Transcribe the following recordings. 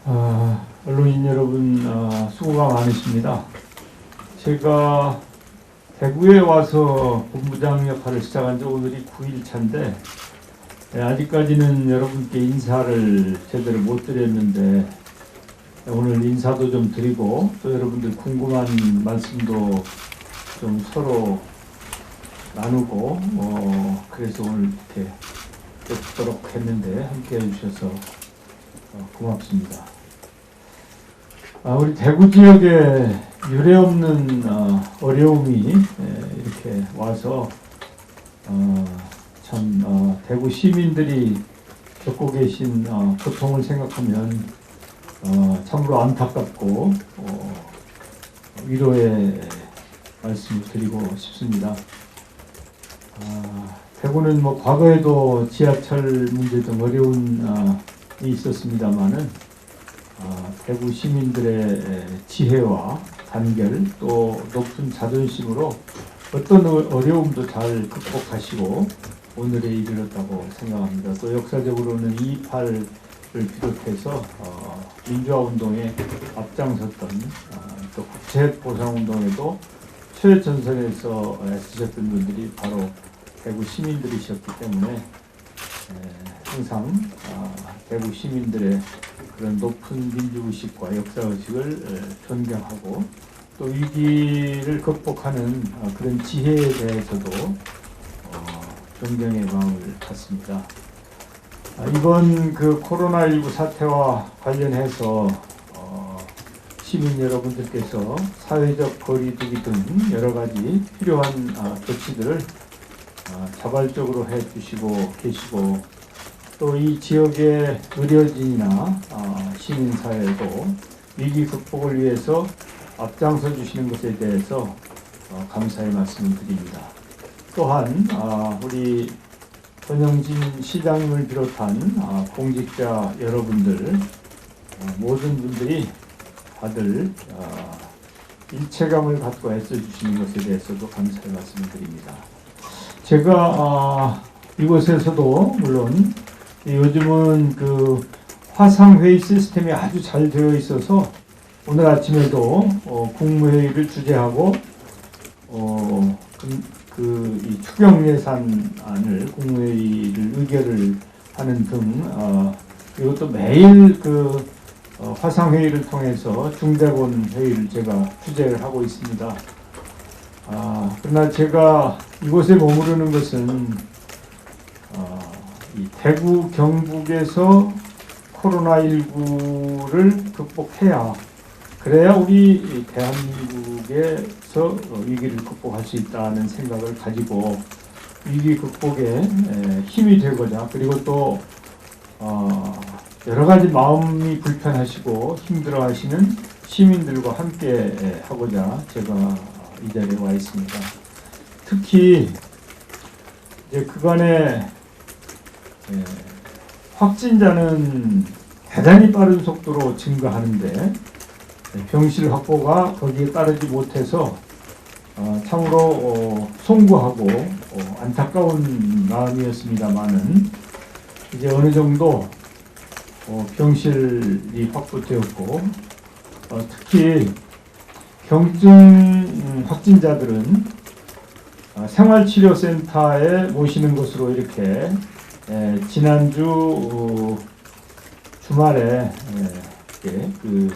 언론인 여러분, 수고가 많으십니다. 제가 대구에 와서 본부장 역할을 시작한 지 오늘이 9일 차인데 아직까지는 여러분께 인사를 제대로 못 드렸는데 오늘 인사도 좀 드리고 또 여러분들 궁금한 말씀도 좀 서로 나누고 그래서 오늘 이렇게 뵙도록 했는데 함께 해주셔서 고맙습니다. 우리 대구 지역에 유례없는 어려움이 이렇게 와서 참 대구 시민들이 겪고 계신 고통을 생각하면 참으로 안타깝고 위로의 말씀을 드리고 싶습니다. 대구는 뭐 과거에도 지하철 문제 등 어려운 이 있었습니다만은 대구 시민들의 지혜와 단결 또 높은 자존심으로 어떤 어려움도 잘 극복하시고 오늘에 이르렀다고 생각합니다. 또 역사적으로는 2.28을 비롯해서 민주화운동에 앞장섰던 또 국채보상운동에도 최전선에서 애쓰셨던 분들이 바로 대구 시민들이셨기 때문에 항상 대구 시민들의 그런 높은 민주의식과 역사의식을 존경하고 또 위기를 극복하는 그런 지혜에 대해서도 존경의 마음을 갖습니다. 이번 그 코로나19 사태와 관련해서 시민 여러분들께서 사회적 거리두기 등 여러 가지 필요한 조치들을 자발적으로 해주시고 계시고 또 이 지역의 의료진이나 시민사회도 위기 극복을 위해서 앞장서 주시는 것에 대해서 감사의 말씀을 드립니다. 또한 우리 권영진 시장님을 비롯한 공직자 여러분들 모든 분들이 다들 일체감을 갖고 애써주시는 것에 대해서도 감사의 말씀을 드립니다. 제가 이곳에서도 물론 요즘은 그 화상회의 시스템이 아주 잘 되어 있어서 오늘 아침에도 국무회의를 주재하고 이 추경 예산안을 국무회의를 의결을 하는 등 이것도 매일 그 화상회의를 통해서 중대본 회의를 제가 주재를 하고 있습니다. 그러나 제가 이곳에 머무르는 것은 이 대구 경북에서 코로나19를 극복해야 그래야 우리 대한민국에서 위기를 극복할 수 있다는 생각을 가지고 위기 극복에 힘이 되고자 그리고 또 여러 가지 마음이 불편하시고 힘들어하시는 시민들과 함께 하고자 제가 이 자리에 와 있습니다. 특히 이제 그간에 확진자는 대단히 빠른 속도로 증가하는데 병실 확보가 거기에 따르지 못해서 참으로 송구하고 안타까운 마음이었습니다만은 이제 어느 정도 병실이 확보되었고 특히 경증 확진자들은 생활치료센터에 모시는 것으로 이렇게 지난주 주말에 그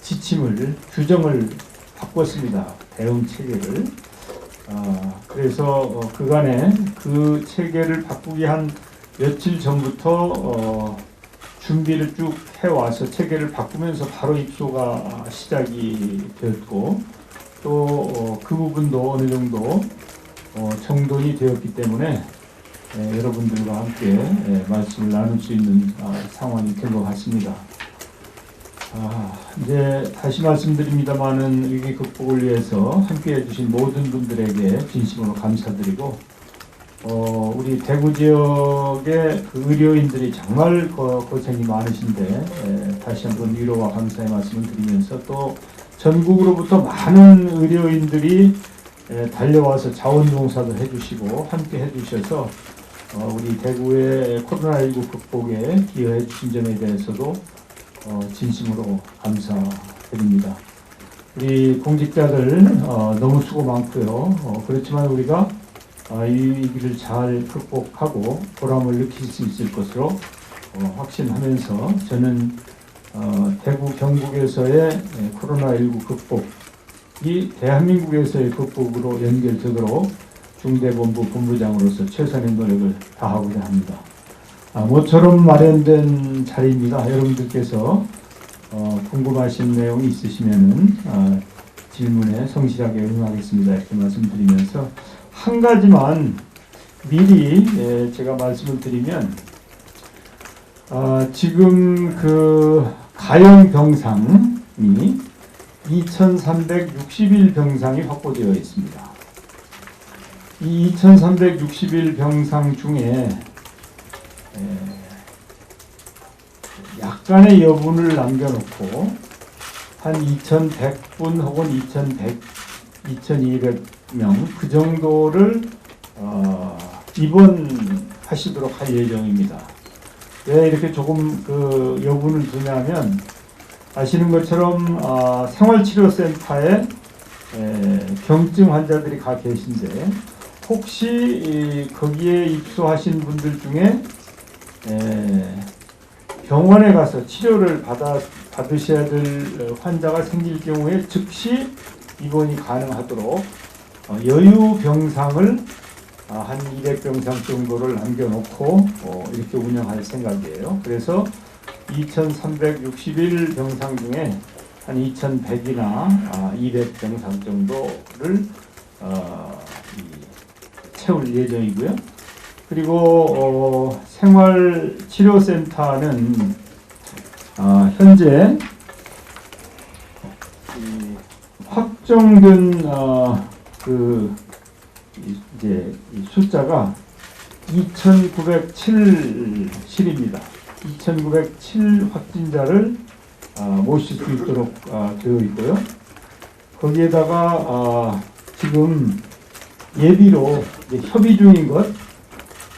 지침을 규정을 바꿨습니다. 대응 체계를. 그래서 그간에 그 체계를 바꾸기 한 며칠 전부터 준비를 쭉 해와서 체계를 바꾸면서 바로 입소가 시작이 되었고 또 그 부분도 어느 정도 정돈이 되었기 때문에 여러분들과 함께 말씀을 나눌 수 있는 상황이 된 것 같습니다. 이제 다시 말씀드립니다만은 위기 극복을 위해서 함께 해주신 모든 분들에게 진심으로 감사드리고 우리 대구 지역의 그 의료인들이 정말 고생이 많으신데 다시 한번 위로와 감사의 말씀을 드리면서 또 전국으로부터 많은 의료인들이 달려와서 자원봉사도 해주시고 함께 해주셔서 우리 대구의 코로나19 극복에 기여해 주신 점에 대해서도 진심으로 감사드립니다. 우리 공직자들 너무 수고 많고요. 그렇지만 우리가 이 위기를 잘 극복하고 보람을 느낄 수 있을 것으로 확신하면서 저는 대구 경북에서의 코로나19 극복이 대한민국에서의 극복으로 연결되도록 중대본부 본부장으로서 최선의 노력을 다하고자 합니다. 모처럼 마련된 자리입니다. 여러분들께서 궁금하신 내용이 있으시면은 질문에 성실하게 응하겠습니다. 이렇게 말씀드리면서 한 가지만 미리 제가 말씀을 드리면 지금 그 가용 병상이 2,360일 병상이 확보되어 있습니다. 이 2,360일 병상 중에 약간의 여분을 남겨놓고 한 2,100분 혹은 2,200명 그 정도를 입원하시도록 할 예정입니다. 왜 이렇게 조금 그 여분을 두냐면 아시는 것처럼 생활치료센터에 경증 환자들이 가 계신데 혹시 거기에 입소하신 분들 중에 병원에 가서 치료를 받으셔야 될 환자가 생길 경우에 즉시 입원이 가능하도록 여유 병상을 한 200병상 정도를 남겨놓고 이렇게 운영할 생각이에요. 그래서 2,361 병상 중에 한 2,100이나 200병상 정도를 채울 예정이고요. 그리고 생활치료센터는 현재 확정된 이제 숫자가 2,907실입니다. 2,907 확진자를 모실 수 있도록 되어 있고요. 거기에다가 지금 예비로 협의 중인 것,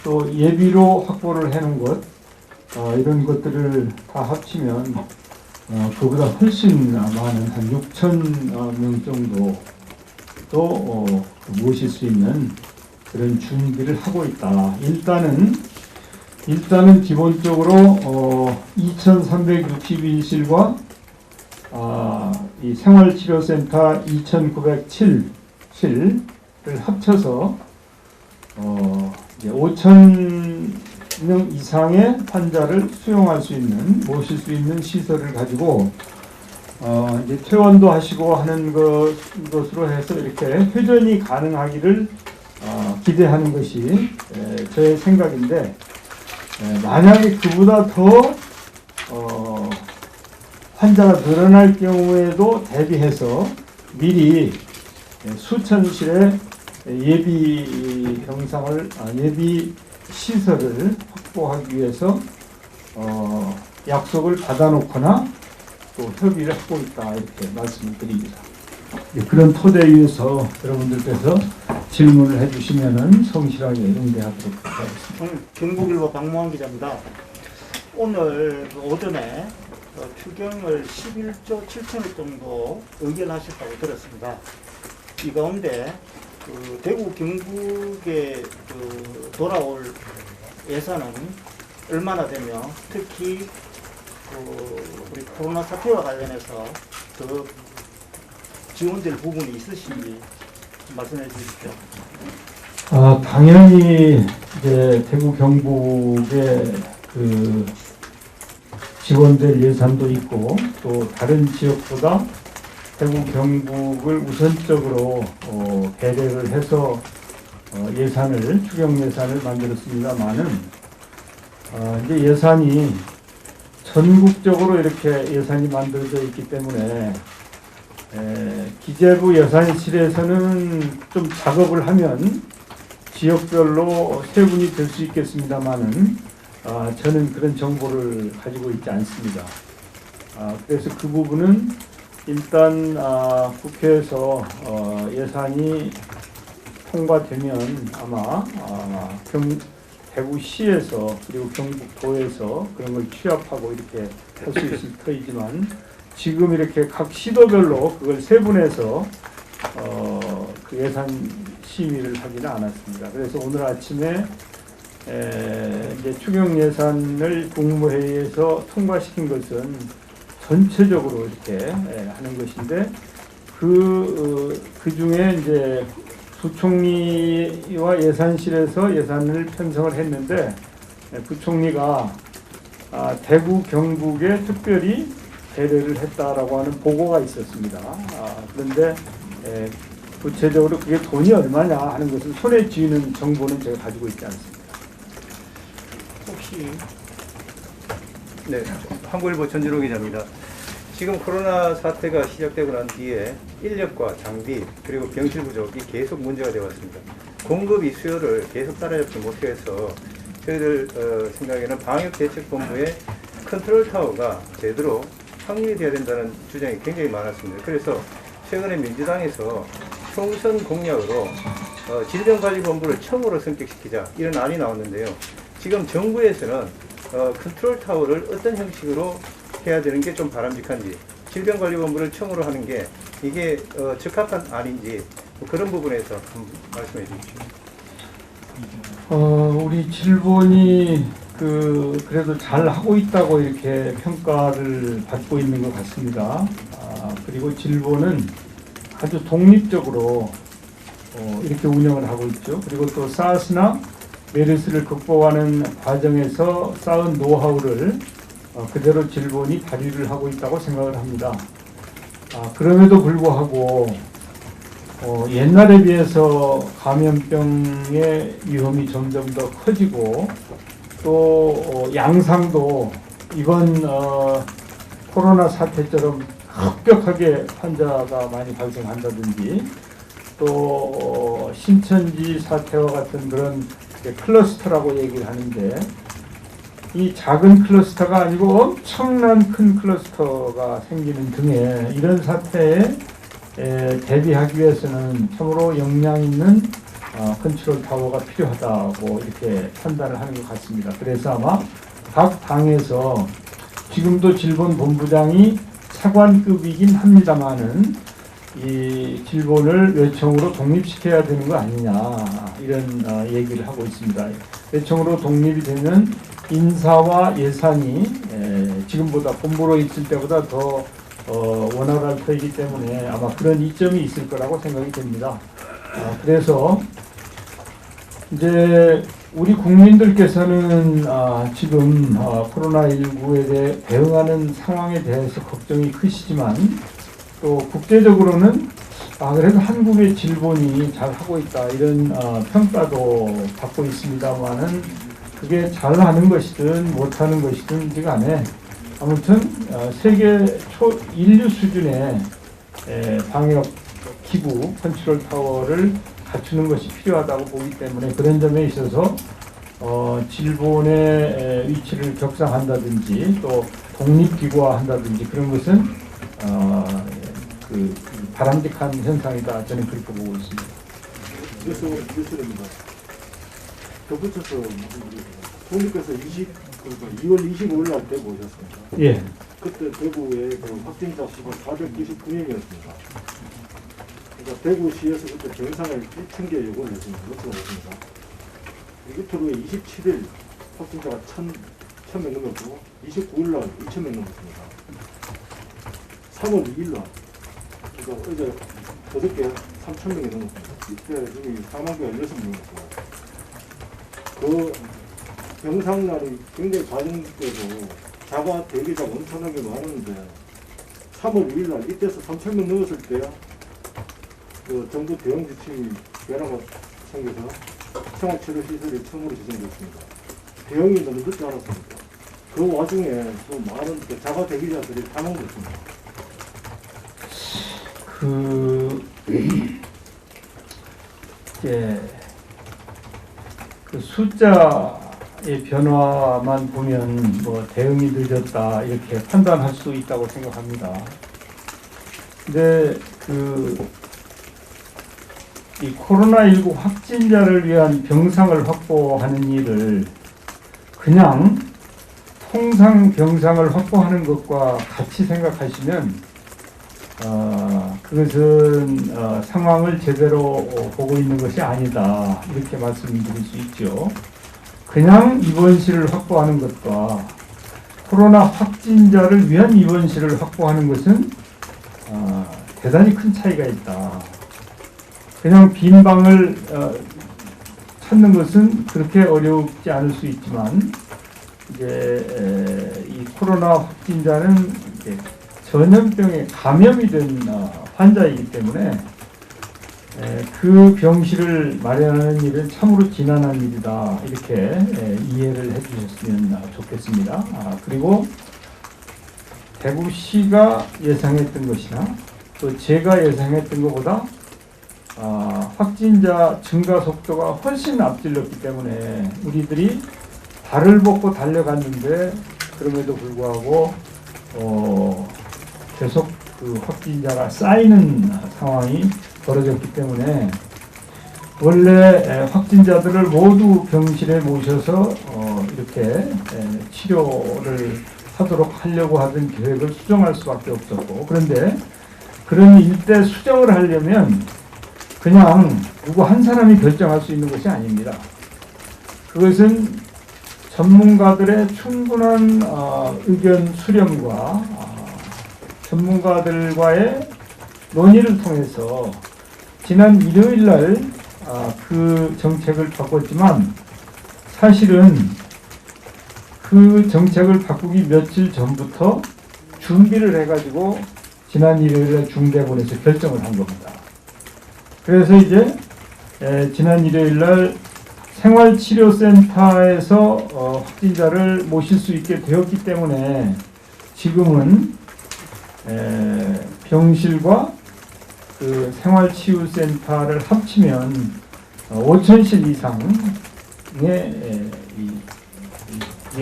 또 예비로 확보를 해놓은 것, 이런 것들을 다 합치면 그보다 훨씬 많은 한 6,000명 정도 또 모실 수 있는 그런 준비를 하고 있다. 일단은 기본적으로 2,361실과 이 생활치료센터 2,907실을 합쳐서 이제 5,000명 이상의 환자를 수용할 수 있는, 모실 수 있는 시설을 가지고 이제 퇴원도 하시고 하는 것으로 해서 이렇게 회전이 가능하기를 기대하는 것이 저의 생각인데, 만약에 그보다 더 환자가 늘어날 경우에도 대비해서 미리 수천실의 예비 병상을 예비 시설을 확보하기 위해서 약속을 받아놓거나 또 협의를 하고 있다, 이렇게 말씀을 드립니다. 그런 토대 위에서 여러분들께서 질문을 해주시면은 성실하게 응대하도록 하겠습니다. 경북일보 박무환 기자입니다. 오늘 오전에 추경을 11조 7천억 정도 의결하셨다고 들었습니다. 이 가운데 대구 경북에 돌아올 예산은 얼마나 되며, 특히 우리 코로나 사태와 관련해서 더 지원될 부분이 있으신지 말씀해 주십시오. 당연히 이제 대구 경북에 지원될 예산도 있고, 또 다른 지역보다 대구 경북을 우선적으로 배려를 해서 추경 예산을 만들었습니다만은 이제 예산이 전국적으로 이렇게 예산이 만들어져 있기 때문에 기재부 예산실에서는 좀 작업을 하면 지역별로 세분이 될 수 있겠습니다만은 저는 그런 정보를 가지고 있지 않습니다. 그래서 그 부분은 일단 국회에서 예산이 통과되면 아마 대구시에서 그리고 경북도에서 그런 걸 취합하고 이렇게 할 수 있을 터이지만 지금 이렇게 각 시도별로 그걸 세분해서 그 예산 심의를 하지는 않았습니다. 그래서 오늘 아침에 이제 추경 예산을 국무회의에서 통과시킨 것은 전체적으로 이렇게 하는 것인데 그 중에 이제 부총리와 예산실에서 예산을 편성을 했는데 부총리가 대구 경북에 특별히 배려를 했다라고 하는 보고가 있었습니다. 그런데 구체적으로 그게 돈이 얼마냐 하는 것을 손에 쥐는 정보는 제가 가지고 있지 않습니다. 혹시 네, 한국일보 전진호 기자입니다. 지금 코로나 사태가 시작되고 난 뒤에 인력과 장비 그리고 병실 부족이 계속 문제가 되어 왔습니다. 공급이 수요를 계속 따라잡지 못해서 저희들 생각에는 방역대책본부의 컨트롤 타워가 제대로 확립돼야 된다는 주장이 굉장히 많았습니다. 그래서 최근에 민주당에서 총선 공약으로 질병관리본부를 처음으로 성격시키자 이런 안이 나왔는데요. 지금 정부에서는 컨트롤 타워를 어떤 형식으로 해야 되는 게 좀 바람직한지, 질병관리본부를 처음으로 하는 게 이게 적합한 안인지 그런 부분에서 한번 말씀해 주십시오. 우리 질본이 그래도 잘 하고 있다고 이렇게 평가를 받고 있는 것 같습니다. 그리고 질본은 아주 독립적으로 이렇게 운영을 하고 있죠. 그리고 또 사스나 메르스를 극복하는 과정에서 쌓은 노하우를 그대로 질본이 발휘를 하고 있다고 생각을 합니다. 그럼에도 불구하고 옛날에 비해서 감염병의 위험이 점점 더 커지고 또 양상도 이번 코로나 사태처럼 급격하게 환자가 많이 발생한다든지 또 신천지 사태와 같은 그런 클러스터라고 얘기를 하는데 이 작은 클러스터가 아니고 엄청난 큰 클러스터가 생기는 등의 이런 사태에 대비하기 위해서는 참으로 역량 있는 컨트롤 타워가 필요하다고 이렇게 판단을 하는 것 같습니다. 그래서 아마 각 당에서 지금도 질본 본부장이 차관급이긴 합니다만은 이 질본을 외청으로 독립시켜야 되는 거 아니냐 이런 얘기를 하고 있습니다. 외청으로 독립이 되면 인사와 예산이 지금보다 본부로 있을 때보다 더 원활할 터이기 때문에 아마 그런 이점이 있을 거라고 생각이 됩니다. 그래서 이제 우리 국민들께서는 지금 코로나19에 대해 대응하는 상황에 대해서 걱정이 크시지만 또 국제적으로는 그래도 한국의 질본이 잘 하고 있다 이런 평가도 받고 있습니다만은 그게 잘하는 것이든 못하는 것이든 간에 아무튼 세계 인류 수준의 방역 기구 컨트롤 타워를 갖추는 것이 필요하다고 보기 때문에 그런 점에 있어서 질본의 위치를 격상한다든지 또 독립기구화한다든지 그런 것은 그 바람직한 현상이다 저는 그렇게 보고 있습니다. 뉴스입니다. 덧붙여서 총리께서 2월 25일 날 대구 오셨습니다. 예. 그때 대구의 그 확진자 수가 499명이었습니다. 그러니까 대구시에서 그때 정상을 1,000개 요구를 했습니다. 그것도 없습니다. 이틀 후에 27일 확진자가 1,000명 넘었고 29일 날 2,000명 넘었습니다. 3월 2일 날 그러니까 어제 어저께 3,000명이 넘었습니다. 이때 지금 사망자가 16명이었고 그 병상날이 굉장히 과정되고 자가 대기자가 엄청나게 많은데 3월 2일 날 이때서 3,000명 넘었을 때야 그 정부 대응 지침이 변화가 생겨서 생활치료시설이 처음으로 지정됐습니다. 대응이 너무 늦지 않았습니까? 그 와중에 또 많은 자가 대기자들이 사망했습니다. 그 숫자의 변화만 보면 뭐 대응이 늦었다 이렇게 판단할 수 있다고 생각합니다. 근데 이 코로나19 확진자를 위한 병상을 확보하는 일을 그냥 통상 병상을 확보하는 것과 같이 생각하시면 그것은 상황을 제대로 보고 있는 것이 아니다, 이렇게 말씀드릴 수 있죠. 그냥 입원실을 확보하는 것과 코로나 확진자를 위한 입원실을 확보하는 것은 대단히 큰 차이가 있다. 그냥 빈 방을 찾는 것은 그렇게 어렵지 않을 수 있지만, 이제 이 코로나 확진자는 이제 전염병에 감염이 된 환자이기 때문에 그 병실을 마련하는 일은 참으로 지난한 일이다, 이렇게 이해를 해주셨으면 좋겠습니다. 그리고 대구시가 예상했던 것이나 또 제가 예상했던 것보다 확진자 증가 속도가 훨씬 앞질렀기 때문에 우리들이 발을 벗고 달려갔는데, 그럼에도 불구하고 계속 그 확진자가 쌓이는 상황이 벌어졌기 때문에 원래 확진자들을 모두 병실에 모셔서 이렇게 치료를 하려고 하던 계획을 수정할 수밖에 없었고, 그런데 그런 일대 수정을 하려면 그냥 누구 한 사람이 결정할 수 있는 것이 아닙니다. 그것은 전문가들의 충분한 의견 수렴과 전문가들과의 논의를 통해서 지난 일요일 날 그 정책을 바꿨지만, 사실은 그 정책을 바꾸기 며칠 전부터 준비를 해가지고 지난 일요일에 중대본에서 결정을 한 겁니다. 그래서 이제 지난 일요일 날 생활치료센터에서 확진자를 모실 수 있게 되었기 때문에 지금은 병실과 그 생활치유센터를 합치면 5,000실 이상의 이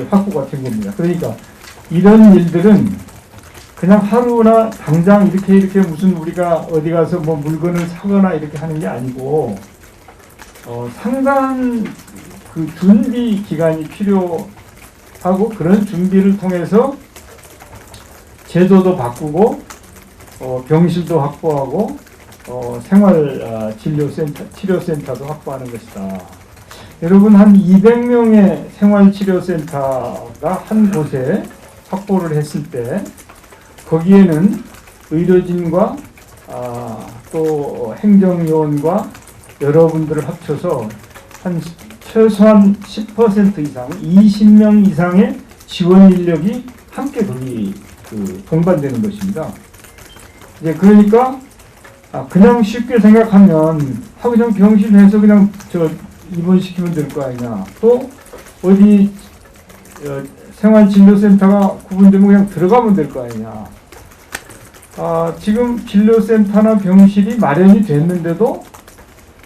확보가 된 겁니다. 그러니까 이런 일들은 그냥 하루나 당장 이렇게 무슨 우리가 어디 가서 뭐 물건을 사거나 이렇게 하는 게 아니고 상당한 그 준비 기간이 필요하고, 그런 준비를 통해서 제도도 바꾸고 병실도 확보하고 치료센터도 확보하는 것이다. 여러분, 한 200명의 생활치료센터가 한 곳에 확보를 했을 때 거기에는 의료진과 또 행정요원과 여러분들을 합쳐서 한 최소한 10% 이상, 20명 이상의 지원 인력이 함께 거기 동반되는 것입니다. 이제 그러니까 그냥 쉽게 생각하면 그냥 병실에서 그냥 입원시키면 될 거 아니냐, 또 어디 생활진료센터가 구분되면 그냥 들어가면 될 거 아니냐. 지금 진료센터나 병실이 마련이 됐는데도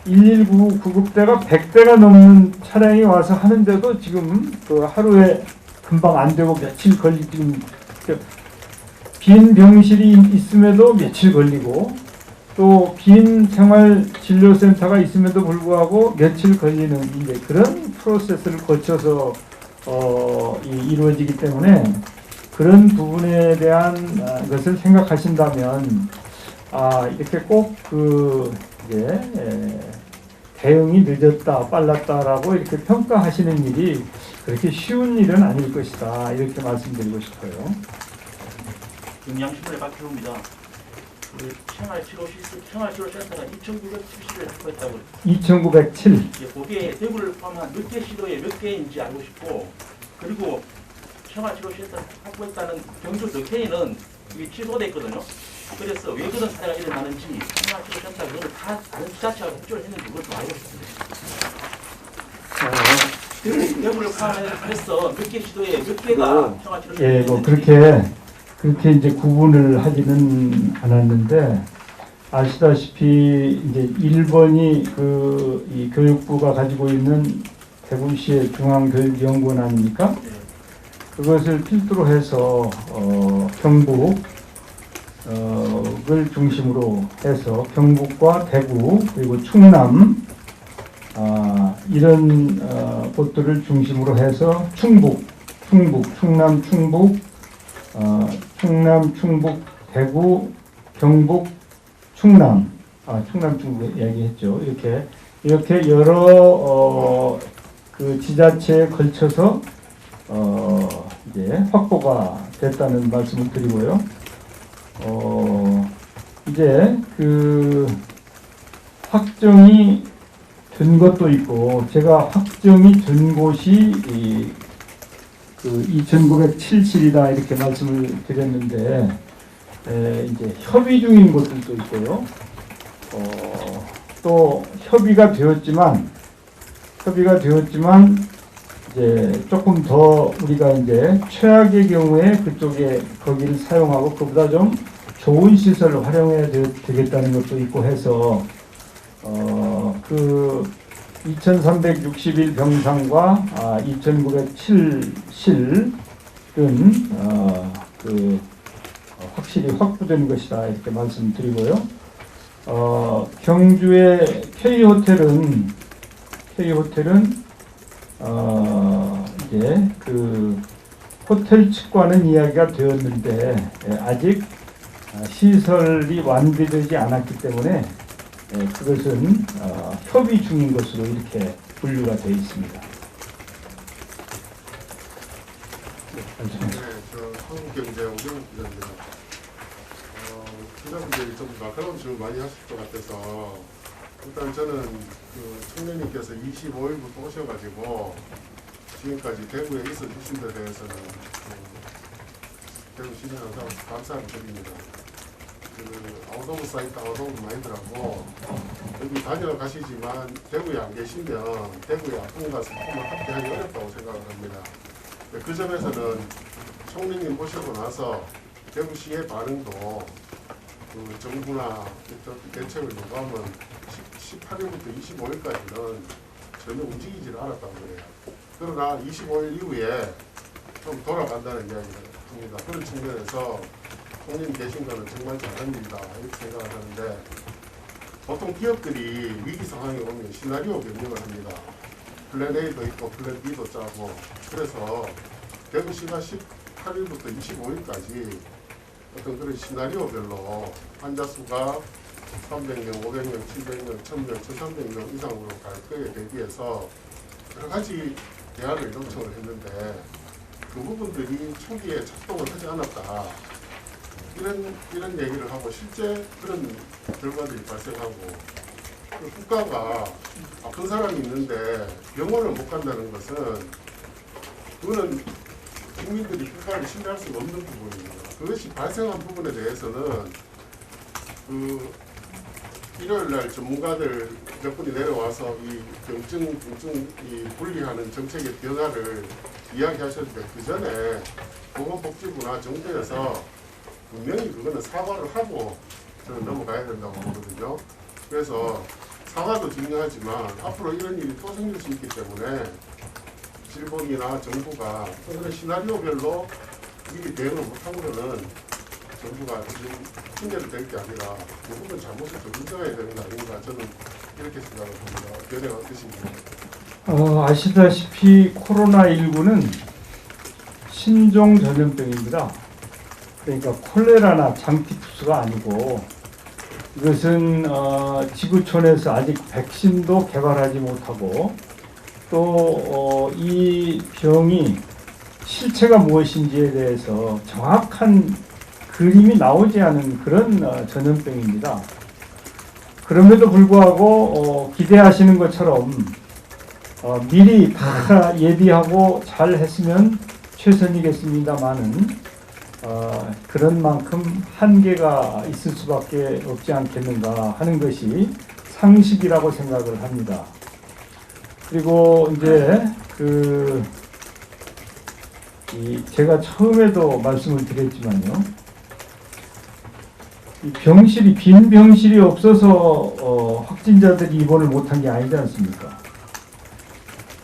119 구급대가 100대가 넘는 차량이 와서 하는데도 지금 그 하루에 금방 안 되고 며칠 지금 빈 병실이 있음에도 며칠 걸리고, 또 빈 생활진료센터가 있음에도 불구하고 며칠 걸리는 이제 그런 프로세스를 거쳐서 이루어지기 때문에, 그런 부분에 대한 것을 생각하신다면 이렇게 꼭 대응이 늦었다, 빨랐다라고 이렇게 평가하시는 일이 그렇게 쉬운 일은 아닐 것이다, 이렇게 말씀드리고 싶어요. 영양신문에 밝혀옵니다. 그 생활치료센터가 2,970을 확보했다고. 2,907. 거기에 대구를 포함한 몇 개 시도에 몇 개인지 알고 싶고, 그리고 생활치료센터 확보했다는 경주 몇 개는 이게 취소돼 있거든요. 그래서 왜 그런 사례가 일어나는지 생활치료센터 그걸 다 다른 지자체가 협조를 했는지 그걸 좀 알고 싶습니다. 대구를 포함해서 몇 개 시도에 몇 개가 생활치료센터. 그렇게 이제 구분을 하지는 않았는데, 아시다시피 이제 1번이 이 교육부가 가지고 있는 대구시의 중앙교육연구원 아닙니까? 그것을 필두로 해서 경북 중심으로 해서 경북과 대구 그리고 충남 이런 곳들을 중심으로 해서 충남, 충북, 대구, 경북, 충남, 충북 얘기했죠. 이렇게 여러 그 지자체에 걸쳐서 이제 확보가 됐다는 말씀을 드리고요. 이제 그 확정이 된 것도 있고, 제가 확정이 된 곳이 그 2907이다 이렇게 말씀을 드렸는데, 이제 협의 중인 곳들도 있고요. 또 협의가 되었지만 이제 조금 더 우리가 이제 최악의 경우에 그쪽에 거기를 사용하고 그보다 좀 좋은 시설을 활용해야 되겠다는 것도 있고 해서 그 2361 병상과 2907 실은 확실히 확보된 것이다 이렇게 말씀드리고요. 경주의 K호텔은 이제 그 호텔 측과는 이야기가 되었는데 아직 시설이 완비되지 않았기 때문에 그것은 협의 중인 것으로 이렇게 분류가 되어 있습니다. 네, 저 한국경제 오경훈 기자입니다. 기자분들이 좀 날카로운 질문 많이 하실 것 같아서 일단 저는 그 청년님께서 25일부터 오셔가지고 지금까지 대구에 있어 주신 데 대해서는 대구 시민 항상 감사를 드립니다. 그 아웃오브 사이트 아웃오브 마인드라고 여기 다니러 가시지만 대구에 안 계시면 대구에 아픈 가서 조금만 함께하기 어렵다고 생각을 합니다. 그 점에서는 총리님 모시고 나서 대구시의 반응도 그 정부나 대책을 요구하면 18일부터 25일까지는 전혀 움직이지를 않았다고 해요. 그러나 25일 이후에 좀 돌아간다는 이야기를 합니다. 그런 측면에서 총리님 계신 거는 정말 잘한 일이다 이렇게 생각을 하는데, 보통 기업들이 위기 상황에 오면 시나리오 변경을 합니다. 플랜 A도 있고 플랜 B도 짜고, 그래서 대구시가 18일부터 25일까지 어떤 그런 시나리오별로 환자 수가 300명, 500명, 700명, 1000명, 1300명 이상으로 갈 거에 대비해서 여러 가지 대안을 요청을 했는데 그 부분들이 초기에 작동을 하지 않았다. 이런 얘기를 하고 실제 그런 결과들이 발생하고, 그 국가가 아픈 사람이 있는데 병원을 못 간다는 것은 그거는 국민들이 국가를 신뢰할 수가 없는 부분입니다. 그것이 발생한 부분에 대해서는 그 일요일날 전문가들 몇 분이 내려와서 이 경증, 중증 이 분리하는 정책의 변화를 이야기하셨는데 그 전에 보건복지부나 정부에서 분명히 그거는 사과를 하고 저는 넘어가야 된다고 보거든요. 그래서 사과도 중요하지만 앞으로 이런 일이 또 생길 수 있기 때문에 질본이나 정부가 그런 시나리오별로 미리 대응을 못한 거는 정부가 지금 핑계를 댈 게 아니라 그 부분 잘못을 좀 인정해야 되는 거 아닌가, 저는 이렇게 생각을 합니다. 견해가 어떠십니까? 아시다시피 코로나19는 신종 전염병입니다. 그러니까 콜레라나 장티푸스가 아니고 이것은 지구촌에서 아직 백신도 개발하지 못하고 또 이 병이 실체가 무엇인지에 대해서 정확한 그림이 나오지 않은 그런 전염병입니다. 그럼에도 불구하고 기대하시는 것처럼 미리 다 예비하고 잘 했으면 최선이겠습니다만은 그런 만큼 한계가 있을 수밖에 없지 않겠는가 하는 것이 상식이라고 생각을 합니다. 그리고 이제 제가 처음에도 말씀을 드렸지만요, 이 병실이 빈 병실이 없어서 확진자들이 입원을 못한 게 아니지 않습니까?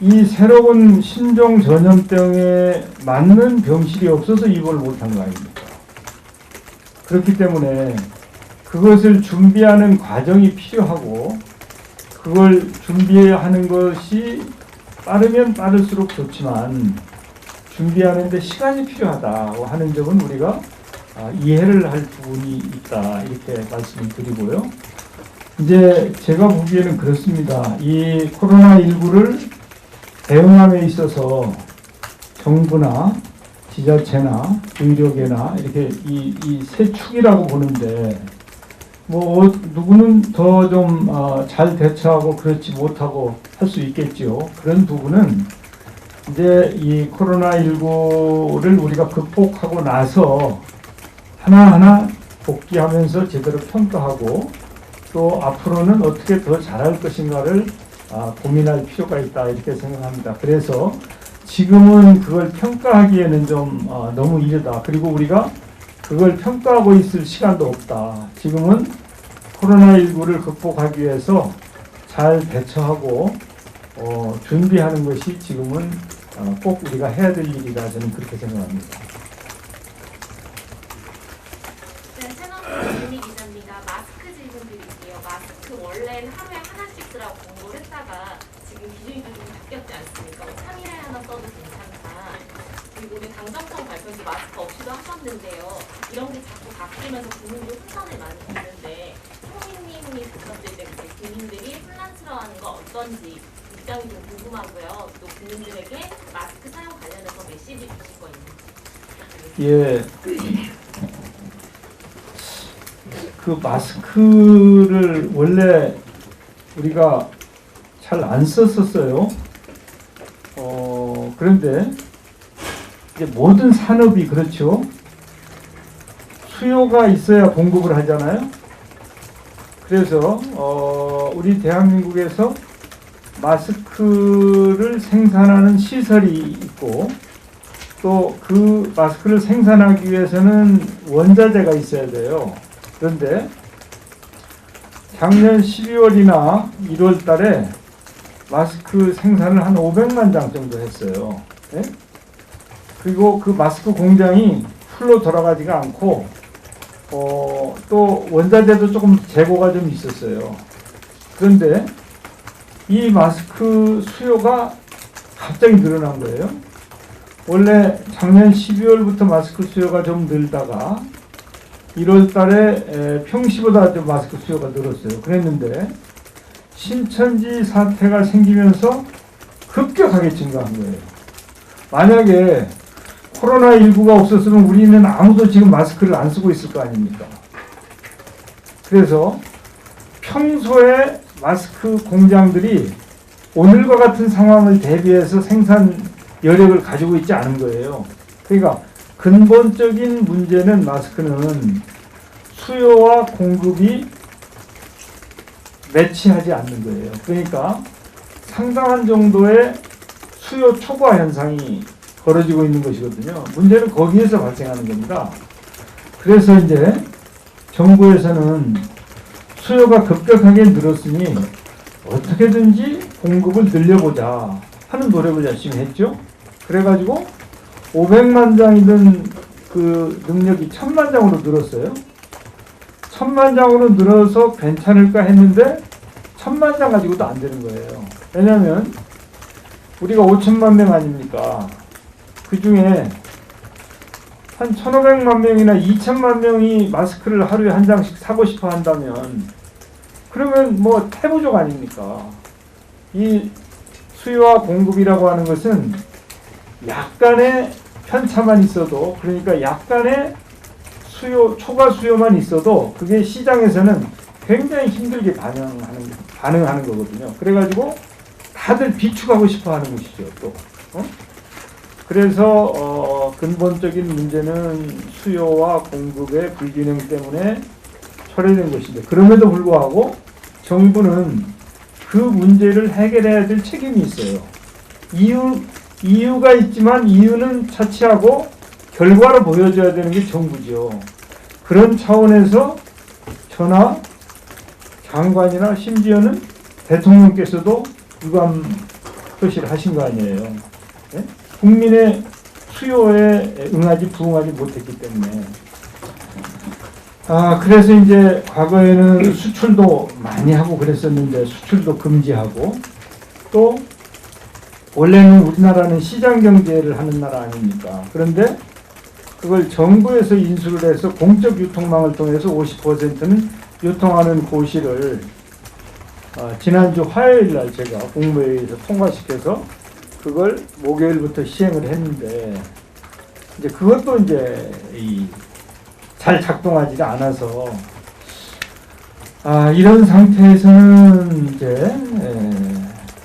이 새로운 신종 전염병에 맞는 병실이 없어서 입원을 못한 거 아닙니까? 그렇기 때문에 그것을 준비하는 과정이 필요하고 그걸 준비하는 것이 빠르면 빠를수록 좋지만 준비하는데 시간이 필요하다고 하는 점은 우리가 이해를 할 부분이 있다 이렇게 말씀을 드리고요. 이제 제가 보기에는 그렇습니다. 이 코로나19를 대응함에 있어서 정부나 지자체나 의료계나 이렇게 이 세 축이라고 보는데 뭐 누구는 더 좀 잘 대처하고 그렇지 못하고 할 수 있겠지요. 그런 부분은 이제 이 코로나19를 우리가 극복하고 나서 하나하나 복귀하면서 제대로 평가하고 또 앞으로는 어떻게 더 잘할 것인가를 고민할 필요가 있다 이렇게 생각합니다. 그래서 지금은 그걸 평가하기에는 좀 너무 이르다. 그리고 우리가 그걸 평가하고 있을 시간도 없다. 지금은 코로나19를 극복하기 위해서 잘 대처하고 준비하는 것이 지금은 꼭 우리가 해야 될 일이다. 저는 그렇게 생각합니다. 네, 새로운 윤희 기자입니다. 마스크 질문 드릴게요. 마스크 원래는 하루에 하나씩 쓰라고 공고를 했다가 지금 기준이 좀 바뀌었지 않습니까? 3일에 하나 써도 괜찮다. 그리고 오늘 당정청 발표에서 마스크 없이도 하셨는데요. 이런 게 자꾸 바뀌면서 국민들 혼란을 많이 겪는데 총리님이 들었을 때 국민들이 혼란스러워하는 거 어떤지 입장이 좀 궁금하고요. 또 국민들에게 마스크 사용 관련해서 메시지 주실 거 있는지. 예. 그 마스크를 원래 우리가 잘 안 썼었어요. 그런데 이제 모든 산업이 그렇죠. 수요가 있어야 공급을 하잖아요. 그래서 우리 대한민국에서 마스크를 생산하는 시설이 있고 또 그 마스크를 생산하기 위해서는 원자재가 있어야 돼요. 그런데 작년 12월이나 1월 달에 마스크 생산을 한 500만 장 정도 했어요. 네? 그리고 그 마스크 공장이 풀로 돌아가지가 않고 또 원자재도 조금 재고가 좀 있었어요. 그런데 이 마스크 수요가 갑자기 늘어난 거예요. 원래 작년 12월부터 마스크 수요가 좀 늘다가 1월 달에 평시보다 좀 마스크 수요가 늘었어요. 그랬는데 신천지 사태가 생기면서 급격하게 증가한 거예요. 만약에 코로나19가 없었으면 우리는 아무도 지금 마스크를 안 쓰고 있을 거 아닙니까? 그래서 평소에 마스크 공장들이 오늘과 같은 상황을 대비해서 생산 여력을 가지고 있지 않은 거예요. 그러니까 근본적인 문제는 마스크는 수요와 공급이 매치하지 않는 거예요. 그러니까 상당한 정도의 수요 초과 현상이 벌어지고 있는 것이거든요. 문제는 거기에서 발생하는 겁니다. 그래서 이제 정부에서는 수요가 급격하게 늘었으니 어떻게든지 공급을 늘려보자 하는 노력을 열심히 했죠. 그래가지고 500만 장이던 그 능력이 1000만 장으로 늘었어요. 1000만 장으로 늘어서 괜찮을까 했는데 1000만 장 가지고도 안 되는 거예요. 왜냐하면 우리가 5천만 명 아닙니까? 그 중에 한 1500만 명이나 2000만 명이 마스크를 하루에 한 장씩 사고 싶어 한다면 그러면 뭐 태부족 아닙니까? 이 수요와 공급이라고 하는 것은 약간의 편차만 있어도, 그러니까 약간의 수요, 초과 수요만 있어도 그게 시장에서는 굉장히 힘들게 반응하는 거거든요. 그래가지고 다들 비축하고 싶어 하는 것이죠, 또. 그래서 근본적인 문제는 수요와 공급의 불균형 때문에 초래된 것인데, 그럼에도 불구하고 정부는 그 문제를 해결해야 될 책임이 있어요. 이유가 있지만 이유는 차치하고 결과로 보여줘야 되는 게 정부죠. 그런 차원에서 저나 장관이나 심지어는 대통령께서도 유감 표시를 하신 거 아니에요. 네? 국민의 수요에 부응하지 못했기 때문에. 그래서 이제 과거에는 수출도 많이 하고 그랬었는데 수출도 금지하고, 또 원래는 우리나라는 시장 경제를 하는 나라 아닙니까? 그런데 그걸 정부에서 인수를 해서 공적 유통망을 통해서 50%는 유통하는 고시를 지난주 화요일 날 제가 국무회의에서 통과시켜서 그걸 목요일부터 시행을 했는데, 이제 그것도 이제 잘 작동하지가 않아서, 이런 상태에서는 이제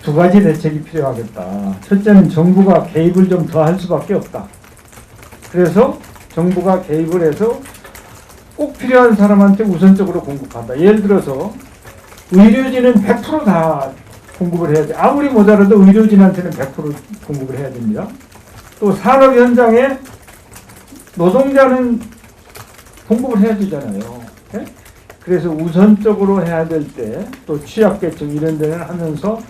두 가지 대책이 필요하겠다. 첫째는 정부가 개입을 좀 더 할 수밖에 없다. 그래서 정부가 개입을 해서 꼭 필요한 사람한테 우선적으로 공급한다. 예를 들어서 의료진은 100% 다 공급을 해야 돼. 아무리 모자라도 의료진한테는 100% 공급을 해야 됩니다. 또 산업 현장에 노동자는 공급을 해야 되잖아요. 네? 그래서 우선적으로 해야 될 때 또 취약계층 이런 데는 하면서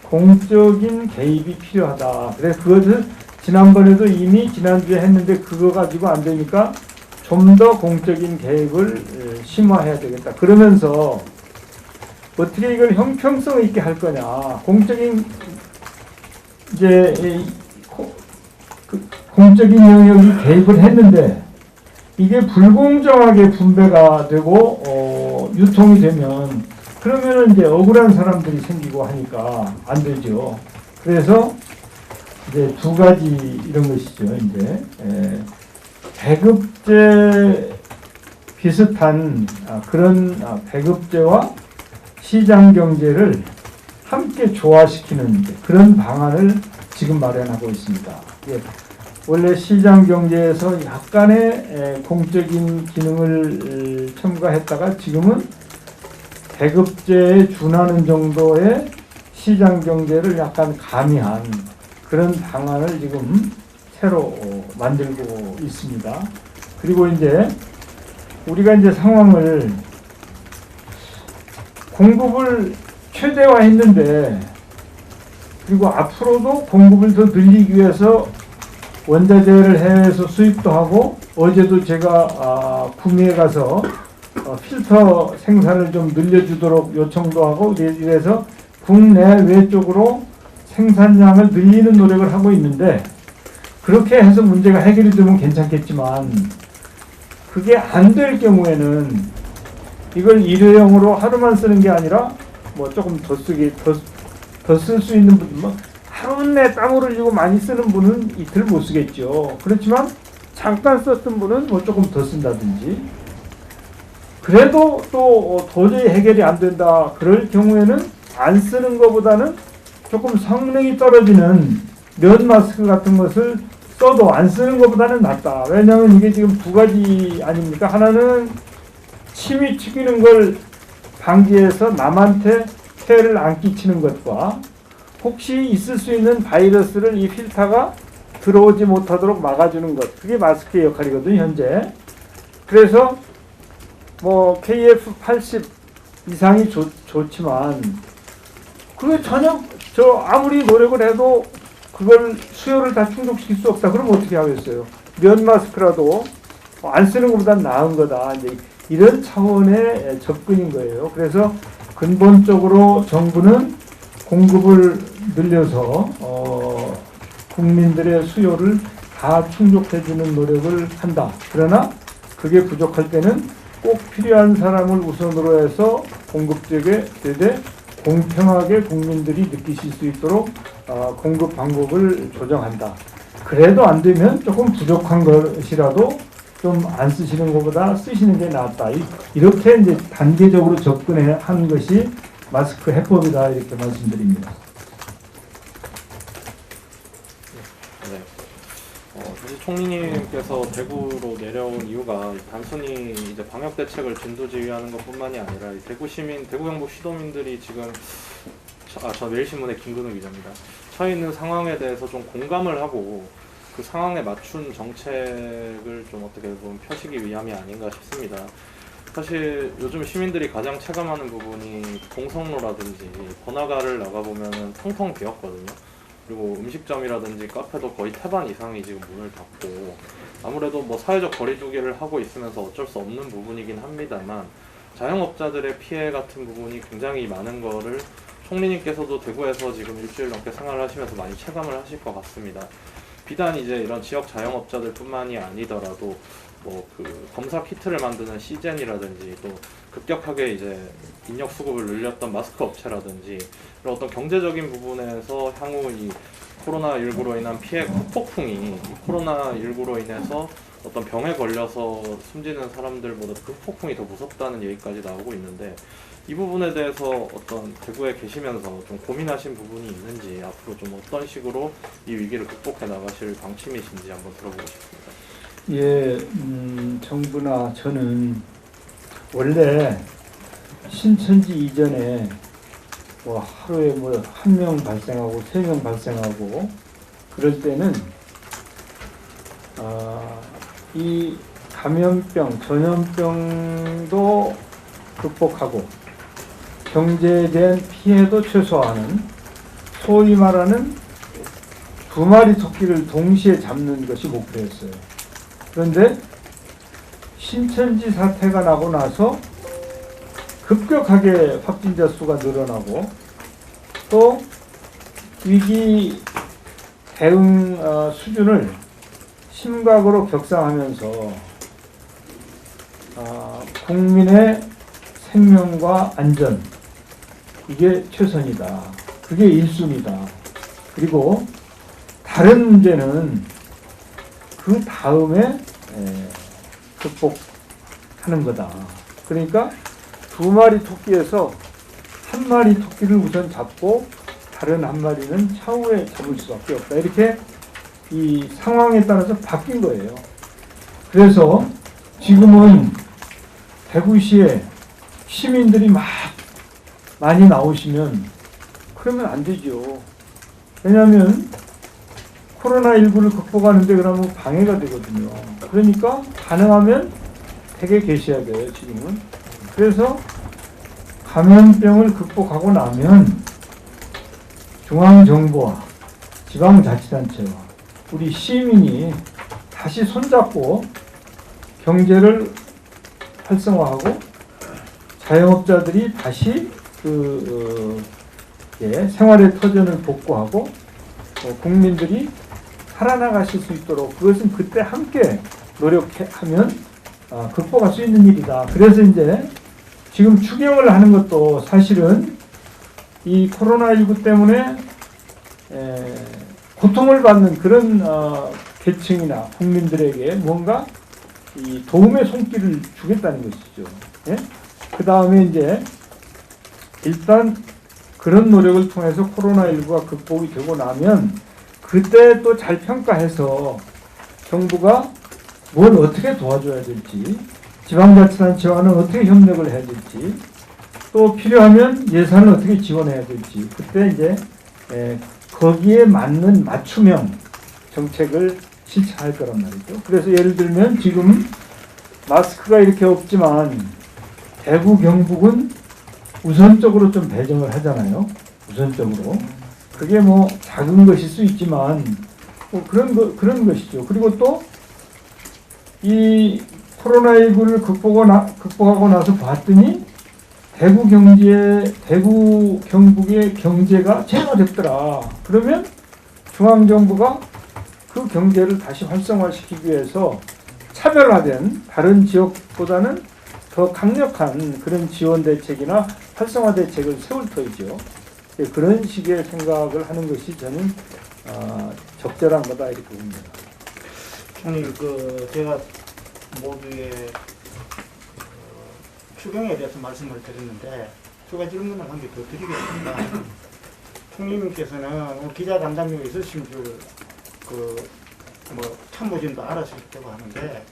공적인 개입이 필요하다. 그래서 그것을 지난번에도 이미 지난주에 했는데 그거 가지고 안 되니까 좀 더 공적인 개입을 심화해야 되겠다. 그러면서 어떻게 이걸 형평성 있게 할 거냐. 공적인 이제 공적인 영역이 개입을 했는데 이게 불공정하게 분배가 되고 유통이 되면 그러면은 이제 억울한 사람들이 생기고 하니까 안 되죠. 그래서 이제 두 가지 이런 것이죠. 이제 배급제 비슷한 그런 배급제와 시장 경제를 함께 조화시키는 그런 방안을 지금 마련하고 있습니다. 예. 원래 시장 경제에서 약간의 공적인 기능을 첨가했다가 지금은 배급제에 준하는 정도의 시장 경제를 약간 가미한 그런 방안을 지금 새로 만들고 있습니다. 그리고 이제 우리가 이제 상황을 공급을 최대화했는데, 그리고 앞으로도 공급을 더 늘리기 위해서 원자재를 해외에서 수입도 하고, 어제도 제가 구미에 가서 필터 생산을 좀 늘려주도록 요청도 하고, 이래서 국내외 쪽으로 생산량을 늘리는 노력을 하고 있는데, 그렇게 해서 문제가 해결이 되면 괜찮겠지만 그게 안 될 경우에는 이걸 일회용으로 하루만 쓰는 게 아니라 뭐 조금 더 쓰게 더 쓸 수 있는 분, 뭐 하루 내 땀 흘리고 많이 쓰는 분은 이틀 못 쓰겠죠. 그렇지만 잠깐 썼던 분은 뭐 조금 더 쓴다든지, 그래도 또 도저히 해결이 안 된다. 그럴 경우에는 안 쓰는 것보다는 조금 성능이 떨어지는 면 마스크 같은 것을 써도 안 쓰는 것보다는 낫다. 왜냐하면 이게 지금 두 가지 아닙니까? 하나는 침이 튀기는 걸 방지해서 남한테 해를 안 끼치는 것과, 혹시 있을 수 있는 바이러스를 이 필터가 들어오지 못하도록 막아주는 것, 그게 마스크의 역할이거든요, 현재. 그래서 뭐 KF80 이상이 좋지만 그게 전혀 아무리 노력을 해도 그걸 수요를 다 충족시킬 수 없다. 그럼 어떻게 하겠어요? 면 마스크라도 안 쓰는 것보다 나은 거다. 이제 이런 차원의 접근인 거예요. 그래서 근본적으로 정부는 공급을 늘려서 국민들의 수요를 다 충족해주는 노력을 한다. 그러나 그게 부족할 때는 꼭 필요한 사람을 우선으로 해서 공급되게 되되 공평하게 국민들이 느끼실 수 있도록 공급 방법을 조정한다. 그래도 안 되면 조금 부족한 것이라도 좀 안 쓰시는 것보다 쓰시는 게 낫다. 이렇게 이제 단계적으로 접근해 하는 것이 마스크 해법이다. 이렇게 말씀드립니다. 사실 총리님께서 대구로 내려온 이유가 단순히 이제 방역 대책을 진두지휘하는 것뿐만이 아니라 대구 시민, 대구 경북 시도민들이 지금 저 매일신문의 김근우 기자입니다. 처해 있는 상황에 대해서 좀 공감을 하고 그 상황에 맞춘 정책을 좀 어떻게 보면 펴시기 위함이 아닌가 싶습니다. 사실 요즘 시민들이 가장 체감하는 부분이 동성로라든지 번화가를 나가보면 텅텅 비었거든요. 그리고 음식점이라든지 카페도 거의 태반 이상이 지금 문을 닫고 아무래도 뭐 사회적 거리두기를 하고 있으면서 어쩔 수 없는 부분이긴 합니다만 자영업자들의 피해 같은 부분이 굉장히 많은 거를 총리님께서도 대구에서 지금 일주일 넘게 생활을 하시면서 많이 체감을 하실 것 같습니다. 비단 이제 이런 지역 자영업자들뿐만이 아니더라도 뭐 그 검사 키트를 만드는 시젠이라든지 또 급격하게 이제 인력 수급을 늘렸던 마스크 업체라든지 이런 어떤 경제적인 부분에서 향후 이 코로나19로 인한 피해 폭풍이 이 코로나19로 인해서 어떤 병에 걸려서 숨지는 사람들보다 그 폭풍이 더 무섭다는 얘기까지 나오고 있는데 이 부분에 대해서 어떤 대구에 계시면서 좀 고민하신 부분이 있는지 앞으로 좀 어떤 식으로 이 위기를 극복해 나가실 방침이신지 한번 들어보고 싶습니다. 예, 정부나 저는 원래 신천지 이전에 뭐 하루에 뭐 1명 발생하고 3명 발생하고 그럴 때는 이 감염병, 전염병도 극복하고 경제에 대한 피해도 최소화하는 소위 말하는 두 마리 토끼를 동시에 잡는 것이 목표였어요. 그런데 신천지 사태가 나고 나서 급격하게 확진자 수가 늘어나고 또 위기 대응 수준을 심각으로 격상하면서 국민의 생명과 안전 이게 최선이다. 그게 1순위다. 그리고 다른 문제는 그 다음에 극복하는 거다. 그러니까 두 마리 토끼에서 한 마리 토끼를 우선 잡고 다른 한 마리는 차후에 잡을 수밖에 없다. 이렇게 이 상황에 따라서 바뀐 거예요. 그래서 지금은 대구시에 시민들이 막 많이 나오시면 그러면 안 되죠. 왜냐하면 코로나19를 극복하는데 그러면 방해가 되거든요. 그러니까 가능하면 댁에 계셔야 돼요, 지금은. 그래서 감염병을 극복하고 나면 중앙정부와 지방자치단체와 우리 시민이 다시 손잡고 경제를 활성화하고 자영업자들이 다시 생활의 터전을 복구하고 국민들이 살아나가실 수 있도록 그것은 그때 함께 노력하면 극복할 수 있는 일이다. 그래서 이제 지금 추경을 하는 것도 사실은 이 코로나19 때문에 고통을 받는 그런 계층이나 국민들에게 뭔가 이 도움의 손길을 주겠다는 것이죠. 예? 그 다음에 이제 일단 그런 노력을 통해서 코로나19가 극복이 되고 나면 그때 또 잘 평가해서 정부가 뭘 어떻게 도와줘야 될지, 지방자치단체와는 어떻게 협력을 해야 될지, 또 필요하면 예산을 어떻게 지원해야 될지, 그때 이제 거기에 맞는 맞춤형 정책을 실천할 거란 말이죠. 그래서 예를 들면 지금 마스크가 이렇게 없지만 대구, 경북은 우선적으로 좀 배정을 하잖아요. 우선적으로. 그게 뭐 작은 것일 수 있지만 뭐 그런 것이죠. 그리고 또 이 코로나19를 극복하고 나서 봤더니 대구, 경북의 경제가 재활됐더라. 그러면 중앙정부가 그 경제를 다시 활성화시키기 위해서 차별화된 다른 지역보다는 더 강력한 그런 지원 대책이나 활성화 대책을 세울 터이죠. 그런 식의 생각을 하는 것이 저는 적절한 거다 이렇게 봅니다. 아니 제가 모두의 추경에 대해서 말씀을 드렸는데 추가 질문을 한 개 더 드리겠습니다. 총리님께서는 기자간담회에 있으신 줄 참모진도 알았을 때고 하는데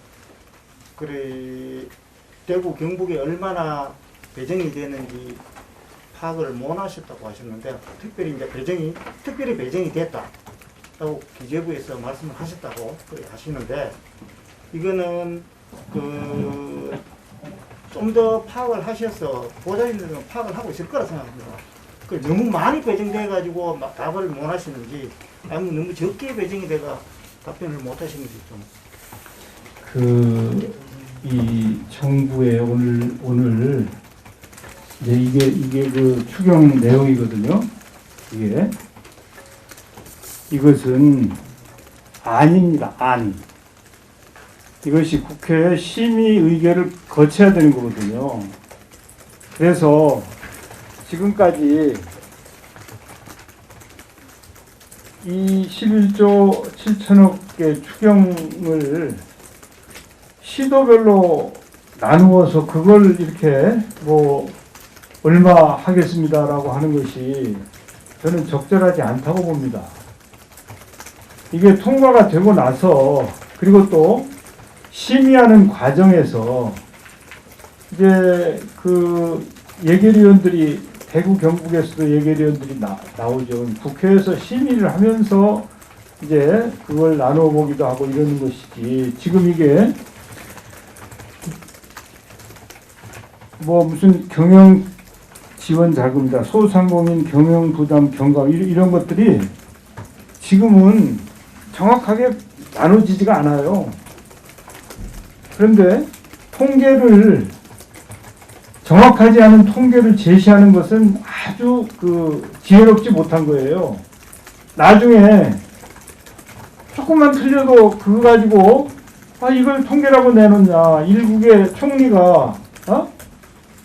대구 경북에 얼마나 배정이 되는지 파악을 못 하셨다고 하셨는데 특별히 배정이 됐다고 기재부에서 말씀을 하셨다고 하시는데 이거는 좀 더 파악을 하셔서 보좌진들은 파악을 하고 있을 거라 생각합니다. 그 너무 많이 배정돼 가지고 막 답을 못 하시는지 아니면 너무 적게 배정이 돼가 답변을 못 하시는지 좀. 이 정부의 오늘 이제 이게 그 추경 내용이거든요. 이것은 안입니다. 안. 이것이 국회 심의 의결을 거쳐야 되는 거거든요. 그래서 지금까지 이 11조 7천억의 추경을 시도별로 나누어서 그걸 이렇게 뭐 얼마 하겠습니다라고 하는 것이 저는 적절하지 않다고 봅니다. 이게 통과가 되고 나서 그리고 또 심의하는 과정에서 이제 그 예결위원들이 대구 경북에서도 예결위원들이 나오죠. 국회에서 심의를 하면서 이제 그걸 나눠 보기도 하고 이러는 것이지 지금 이게 뭐 무슨 경영 지원 자금이다, 소상공인 경영 부담 경감 이런 것들이 지금은 정확하게 나눠지지가 않아요. 그런데 통계를 정확하지 않은 통계를 제시하는 것은 아주 지혜롭지 못한 거예요. 나중에 조금만 틀려도 그거 가지고 이걸 통계라고 내놓냐 일국의 총리가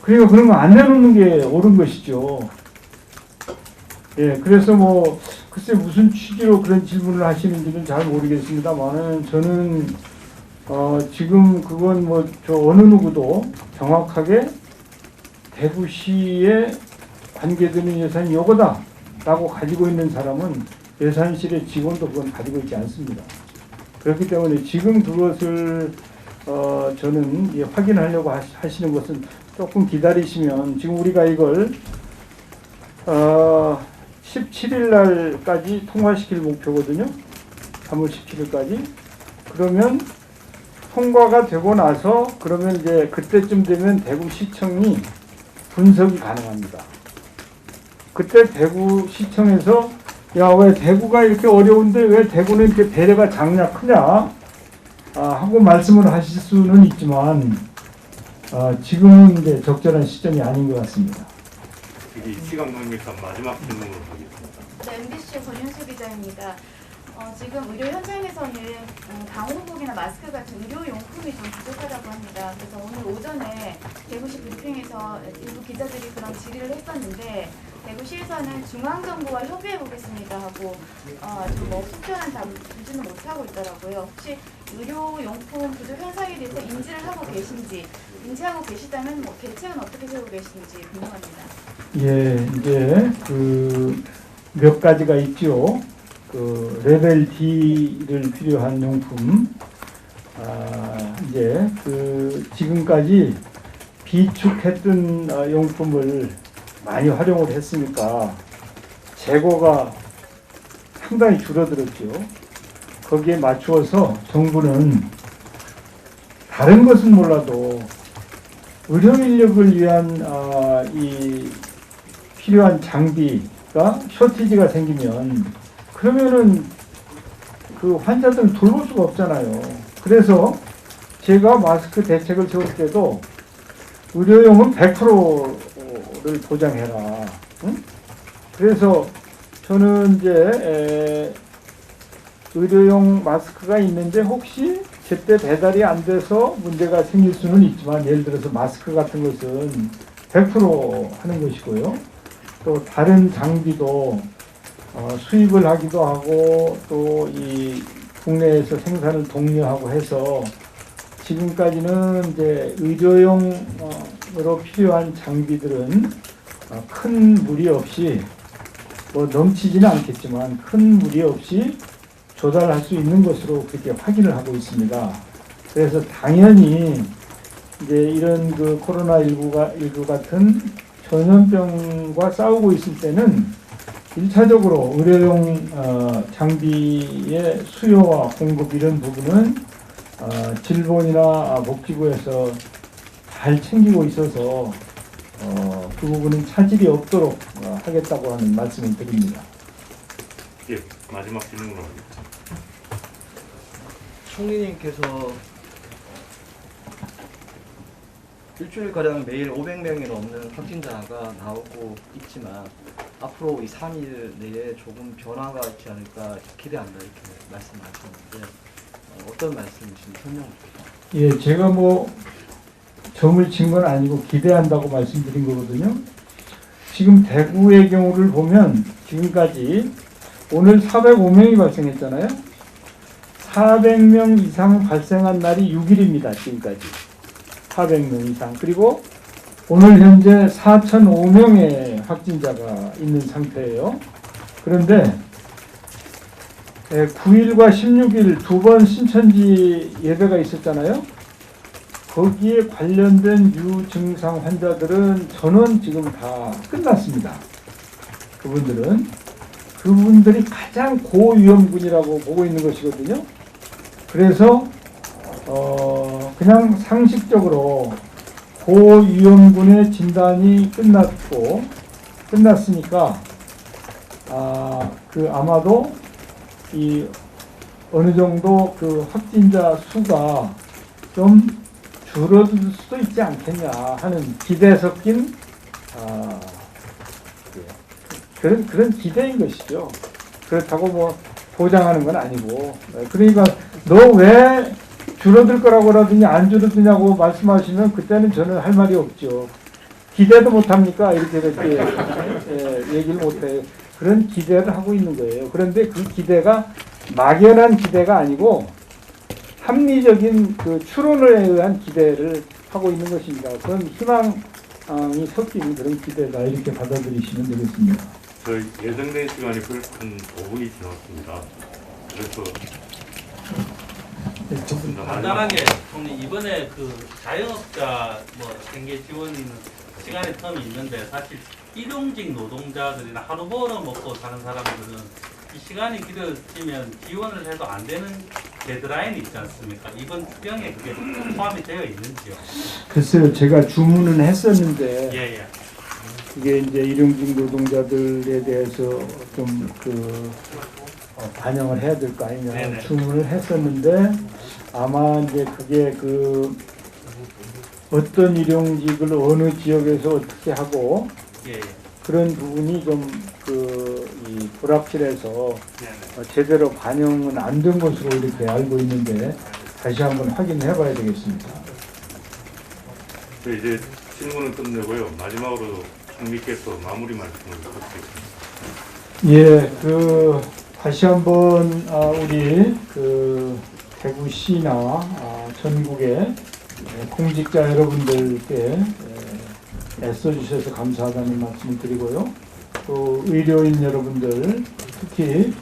그러니까 그런 거 안 내놓는 게 옳은 것이죠. 예, 그래서 뭐 글쎄 무슨 취지로 그런 질문을 하시는지는 잘 모르겠습니다만은 저는 지금 그건 뭐 저 어느 누구도 정확하게 대구시에 관계되는 예산이 요거다라고 가지고 있는 사람은 예산실의 직원도 그건 가지고 있지 않습니다. 그렇기 때문에 지금 그것을 저는 확인하려고 하시는 것은 조금 기다리시면 지금 우리가 이걸 17일 날까지 통과시킬 목표거든요. 3월 17일까지. 그러면 통과가 되고 나서 그러면 이제 그때쯤 되면 대구시청이 분석이 가능합니다. 그때 대구시청에서 왜 대구가 이렇게 어려운데 왜 대구는 이렇게 배려가 작냐 크냐 하고 말씀을 하실 수는 있지만 지금은 이제 적절한 시점이 아닌 것 같습니다. 시간 관계상 마지막 질문으로 가겠습니다. 네, MBC 권윤수 기자입니다. 지금 의료 현장에서는 방호복이나 마스크 같은 의료용품이 좀 부족하다고 합니다. 그래서 오늘 오전에 대구시 브리핑에서 일부 기자들이 그런 질의를 했었는데 대구시에서는 중앙정부와 협의해보겠습니다 하고 뭐 속편한 답을 주지는 못하고 있더라고요. 혹시 의료용품 부족 현상에 대해서 인지를 하고 계신지, 인지하고 계시다면 뭐 대책은 어떻게 세우고 계신지 궁금합니다. 예, 이제 몇 가지가 있죠. 레벨 D를 필요한 용품, 이제 지금까지 비축했던 용품을 많이 활용을 했으니까 재고가 상당히 줄어들었죠. 거기에 맞추어서 정부는 다른 것은 몰라도 의료 인력을 위한 이 필요한 장비가 쇼티지가 생기면 그러면은 그 환자들을 돌볼 수가 없잖아요. 그래서 제가 마스크 대책을 세울 때도 의료용은 100%를 보장해라. 응? 그래서 저는 이제 의료용 마스크가 있는데 혹시 제때 배달이 안 돼서 문제가 생길 수는 있지만 예를 들어서 마스크 같은 것은 100% 하는 것이고요. 또 다른 장비도 수입을 하기도 하고 또 이 국내에서 생산을 독려하고 해서 지금까지는 이제 의료용으로 필요한 장비들은 큰 무리 없이 뭐 넘치지는 않겠지만 큰 무리 없이 조달할 수 있는 것으로 그렇게 확인을 하고 있습니다. 그래서 당연히 이제 이런 코로나19 같은 전염병과 싸우고 있을 때는 1차적으로 의료용 장비의 수요와 공급 이런 부분은 질본이나 복지부에서 잘 챙기고 있어서 그 부분은 차질이 없도록 하겠다고 하는 말씀을 드립니다. 예, 마지막 질문으로 하겠습니다. 총리님께서 일주일가량 매일 500명이 넘는 확진자가 나오고 있지만 앞으로 이 3일 내에 조금 변화가 있지 않을까 기대한다 이렇게 말씀하셨는데 어떤 말씀이신지 설명 부탁드립니다. 예, 제가 뭐 점을 친 건 아니고 기대한다고 말씀드린 거거든요. 지금 대구의 경우를 보면 지금까지 오늘 405명이 발생했잖아요. 400명 이상 발생한 날이 6일입니다. 지금까지 400명 이상. 그리고 오늘 현재 4,005명의 확진자가 있는 상태예요. 그런데 9일과 16일 두 번 신천지 예배가 있었잖아요. 거기에 관련된 유증상 환자들은 저는 지금 다 끝났습니다. 그분들이 가장 고위험군이라고 보고 있는 것이거든요. 그래서 그냥 상식적으로 고위험군의 진단이 끝났으니까 아마도 이 어느 정도 그 확진자 수가 좀 줄어들 수도 있지 않겠냐 하는 기대 섞인 그런 기대인 것이죠. 그렇다고 뭐 보장하는 건 아니고. 그러니까 너 왜 줄어들 거라고라든지 안 줄어드냐고 말씀하시면 그때는 저는 할 말이 없죠. 기대도 못합니까? 이렇게 얘기를 못해요. 그런 기대를 하고 있는 거예요. 그런데 그 기대가 막연한 기대가 아니고 합리적인 그 추론에 의한 기대를 하고 있는 것입니다. 그건 희망이 섞인 그런 기대다 이렇게 받아들이시면 되겠습니다. 저희 예정된 시간이 한 5분이 지났습니다. 그래서 간단하게 총리 이번에 그 자영업자 뭐 생계 지원 시간의 텀이 있는데 사실 일용직 노동자들이나 하루 벌어 먹고 사는 사람들은 이 시간이 길어지면 지원을 해도 안 되는 데드라인이 있지 않습니까? 이번 특경에 그게 포함이 되어 있는지요? 글쎄요, 제가 주문은 했었는데 예. 이게 이제 일용직 노동자들에 대해서 좀 반영을 해야 될 거 아니냐. 네네. 주문을 했었는데 아마 이제 그게 어떤 일용직을 어느 지역에서 어떻게 하고 예. 그런 부분이 좀 이 불확실해서 네네. 제대로 반영은 안 된 것으로 이렇게 알고 있는데 다시 한번 확인해 봐야 되겠습니다. 네, 이제 질문은 끝내고요. 마지막으로 총리께서 마무리 말씀을 부탁드립니다. 예, 다시 한번 우리 대구시나 전국의 공직자 여러분들께 애써주셔서 감사하다는 말씀을 드리고요. 또 의료인 여러분들, 특히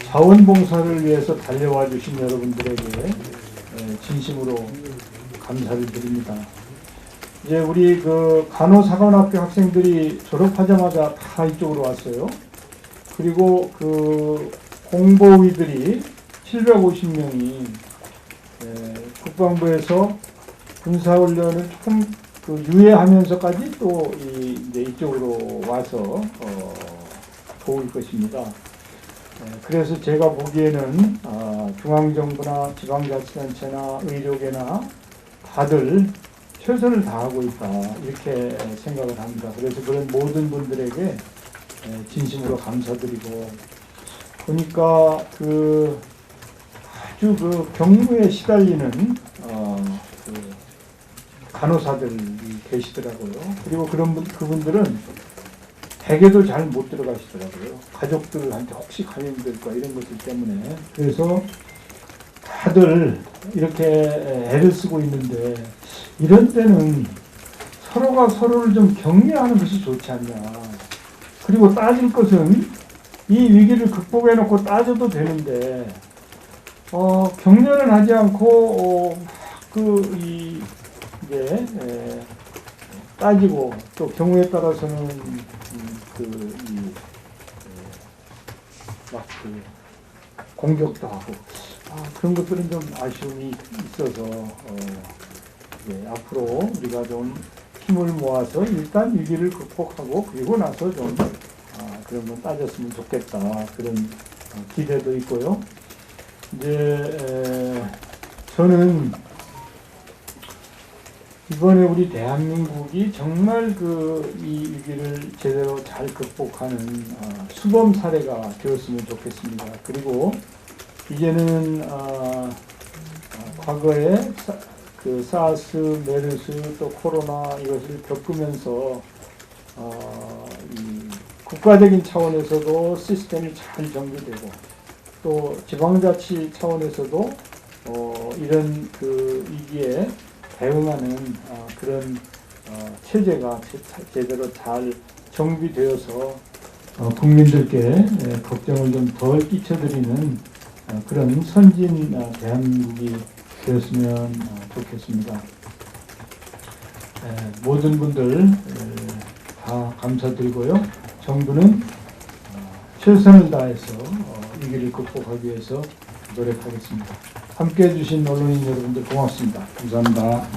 자원봉사를 위해서 달려와 주신 여러분들에게 진심으로 감사를 드립니다. 이제 우리 간호사관학교 학생들이 졸업하자마자 다 이쪽으로 왔어요. 그리고 공보위들이 750명이 국방부에서 군사훈련을 조금 유예하면서까지 또 이제 이쪽으로 와서 도울 것입니다. 그래서 제가 보기에는 중앙정부나 지방자치단체나 의료계나 다들 최선을 다하고 있다 이렇게 생각을 합니다. 그래서 그런 모든 분들에게 진심으로 감사드리고 보니까 아주 경무에 시달리는 간호사들이 계시더라고요. 그리고 그분들은 댁에도 잘 못 들어가시더라고요. 가족들한테 혹시 감염될까 이런 것들 때문에. 그래서 다들 이렇게 애를 쓰고 있는데 이런 때는 서로가 서로를 좀 격려하는 것이 좋지 않냐. 그리고 따질 것은 이 위기를 극복해놓고 따져도 되는데 격려는 하지 않고 이제 따지고 또 경우에 따라서는 공격도 하고 그런 것들은 좀 아쉬움이 있어서 앞으로 우리가 좀 힘을 모아서 일단 위기를 극복하고 그리고 나서 좀 그런 건 따졌으면 좋겠다 그런 기대도 있고요. 이제 저는 이번에 우리 대한민국이 정말 이 위기를 제대로 잘 극복하는 수범 사례가 되었으면 좋겠습니다. 그리고 이제는 과거에 그 사스, 메르스 또 코로나 이것을 겪으면서 이 국가적인 차원에서도 시스템이 잘 정비되고 또 지방자치 차원에서도 이런 그 위기에 대응하는 그런 체제가 제대로 잘 정비되어서 국민들께 걱정을 좀 덜 끼쳐드리는 그런 선진 대한민국이 되었으면 좋겠습니다. 모든 분들 다 감사드리고요. 정부는 최선을 다해서 위기를 극복하기 위해서 노력하겠습니다. 함께해 주신 언론인 여러분들 고맙습니다. 감사합니다.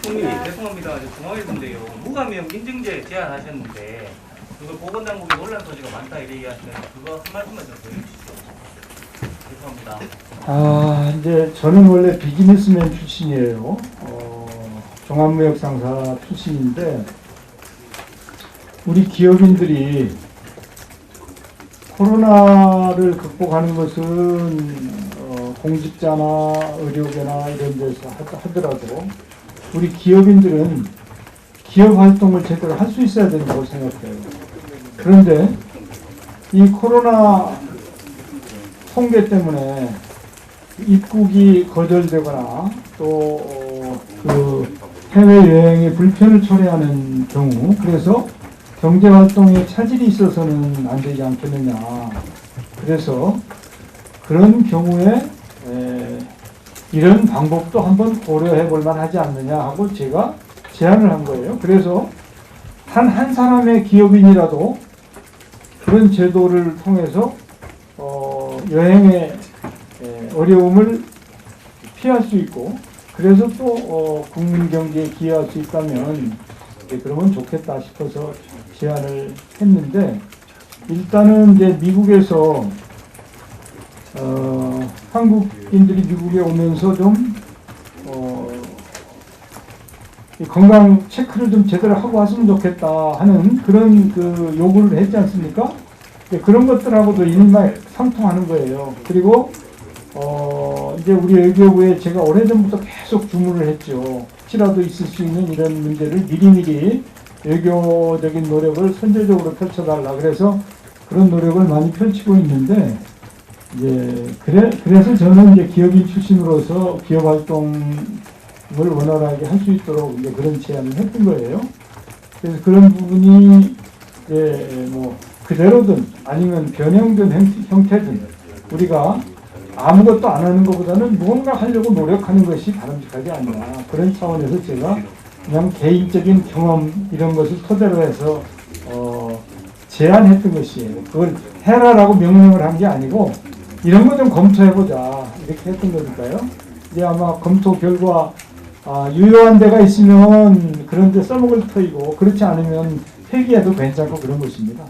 총리 죄송합니다. 중앙일보인데요. 무감염 인증제 제안하셨는데 그거 보건당국이 논란 소지가 많다 이렇게 얘기하시는데 그거 한 말씀만 좀 보여주시죠. 죄송합니다. 이제 저는 원래 비즈니스맨 출신이에요. 종합무역상사 출신인데 우리 기업인들이 코로나를 극복하는 것은 공직자나 의료계나 이런 데서 하더라도 우리 기업인들은 기업 활동을 제대로 할 수 있어야 된다고 생각해요. 그런데 이 코로나 통계 때문에 입국이 거절되거나 또 그 해외여행에 불편을 초래하는 경우 그래서 경제활동에 차질이 있어서는 안 되지 않겠느냐. 그래서 그런 경우에 이런 방법도 한번 고려해 볼 만하지 않느냐 하고 제가 제안을 한 거예요. 그래서 단 한 사람의 기업인이라도 그런 제도를 통해서 여행의 어려움을 피할 수 있고 그래서 또 국민 경제에 기여할 수 있다면 그러면 좋겠다 싶어서 제안을 했는데 일단은 이제 미국에서 한국인들이 미국에 오면서 좀 건강 체크를 좀 제대로 하고 왔으면 좋겠다 하는 그런 그 요구를 했지 않습니까? 그런 것들하고도 일맥상통하는 거예요. 그리고 이제 우리 외교부에 제가 오래전부터 계속 주문을 했죠. 혹시라도 있을 수 있는 이런 문제를 미리미리 외교적인 노력을 선제적으로 펼쳐달라. 그래서 그런 노력을 많이 펼치고 있는데 이제 그래서 저는 이제 기업인 출신으로서 기업 활동을 원활하게 할 수 있도록 이제 그런 제안을 했던 거예요. 그래서 그런 부분이 이제 뭐 그대로든 아니면 변형된 형태든 우리가 아무것도 안 하는 것보다는 무언가 하려고 노력하는 것이 바람직하지 않나. 그런 차원에서 제가 그냥 개인적인 경험 이런 것을 토대로 해서 제안했던 것이에요. 그걸 해라라고 명령을 한 게 아니고 이런 거 좀 검토해보자 이렇게 했던 거니까요. 이제 아마 검토 결과 유효한 데가 있으면 그런 데 써먹을 터이고 그렇지 않으면 폐기해도 괜찮고 그런 것입니다.